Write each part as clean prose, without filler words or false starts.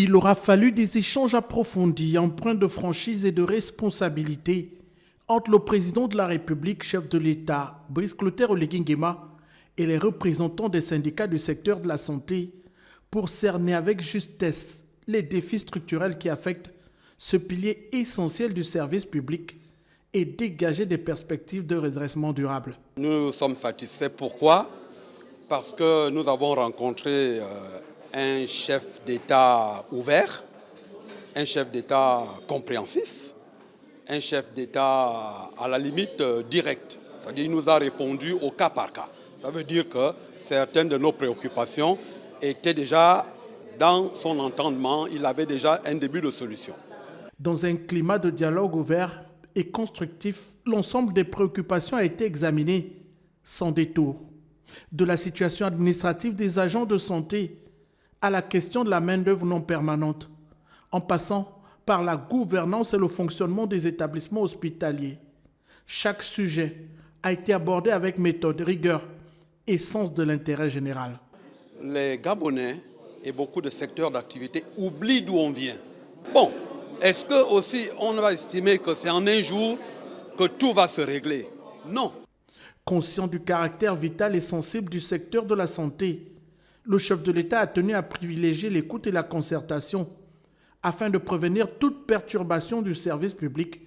Il aura fallu des échanges approfondis, empreints de franchise et de responsabilité entre le président de la République, chef de l'État, Brice Clotaire Oligui Nguema, et les représentants des syndicats du secteur de la santé pour cerner avec justesse les défis structurels qui affectent ce pilier essentiel du service public et dégager des perspectives de redressement durable. Nous sommes satisfaits. Pourquoi? Parce que nous avons rencontré un chef d'État ouvert, un chef d'État compréhensif, un chef d'État à la limite direct. C'est-à-dire qu'il nous a répondu au cas par cas. Ça veut dire que certaines de nos préoccupations étaient déjà dans son entendement. Il avait déjà un début de solution. Dans un climat de dialogue ouvert et constructif, l'ensemble des préoccupations a été examiné sans détour. De la situation administrative des agents de santé à la question de la main-d'œuvre non permanente, en passant par la gouvernance et le fonctionnement des établissements hospitaliers. Chaque sujet a été abordé avec méthode, rigueur et sens de l'intérêt général. Les Gabonais et beaucoup de secteurs d'activité oublient d'où on vient. Bon, est-ce que aussi on va estimer que c'est en un jour que tout va se régler? Non. Conscient du caractère vital et sensible du secteur de la santé, le chef de l'État a tenu à privilégier l'écoute et la concertation afin de prévenir toute perturbation du service public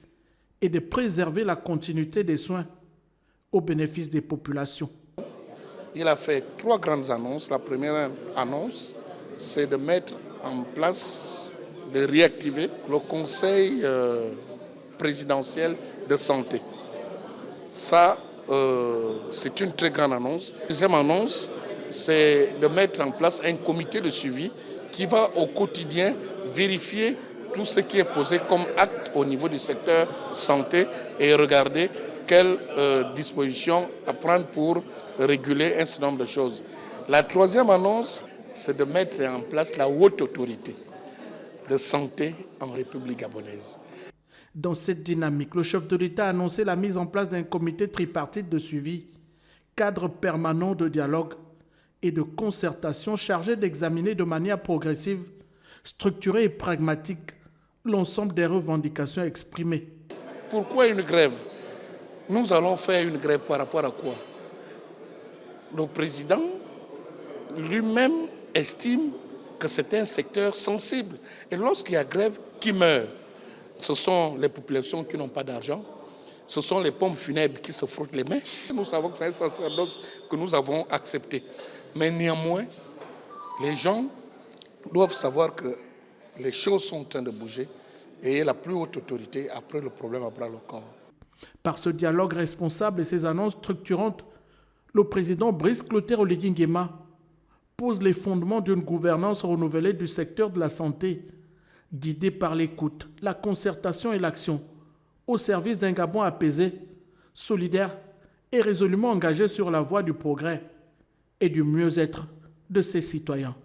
et de préserver la continuité des soins au bénéfice des populations. Il a fait 3 grandes annonces. La première annonce, c'est de mettre en place, de réactiver le Conseil présidentiel de santé. Ça, c'est une très grande annonce. La deuxième annonce, c'est de mettre en place un comité de suivi qui va au quotidien vérifier tout ce qui est posé comme acte au niveau du secteur santé et regarder quelles dispositions à prendre pour réguler un certain nombre de choses. La troisième annonce, c'est de mettre en place la haute autorité de santé en République gabonaise. Dans cette dynamique, le chef de l'État a annoncé la mise en place d'un comité tripartite de suivi, cadre permanent de dialogue et de concertation chargé d'examiner de manière progressive, structurée et pragmatique l'ensemble des revendications exprimées. Pourquoi une grève? Nous allons faire une grève par rapport à quoi? Le président lui-même estime que c'est un secteur sensible. Et lorsqu'il y a grève, qui meurt? Ce sont les populations qui n'ont pas d'argent. Ce sont les pompes funèbres qui se frottent les mains. Nous savons que c'est un sacerdoce que nous avons accepté. Mais néanmoins, les gens doivent savoir que les choses sont en train de bouger et la plus haute autorité, après le problème, après le corps. Par ce dialogue responsable et ces annonces structurantes, le président Brice Clotaire Oligui Nguema pose les fondements d'une gouvernance renouvelée du secteur de la santé, guidée par l'écoute, la concertation et l'action, au service d'un Gabon apaisé, solidaire et résolument engagé sur la voie du progrès et du mieux-être de ses citoyens.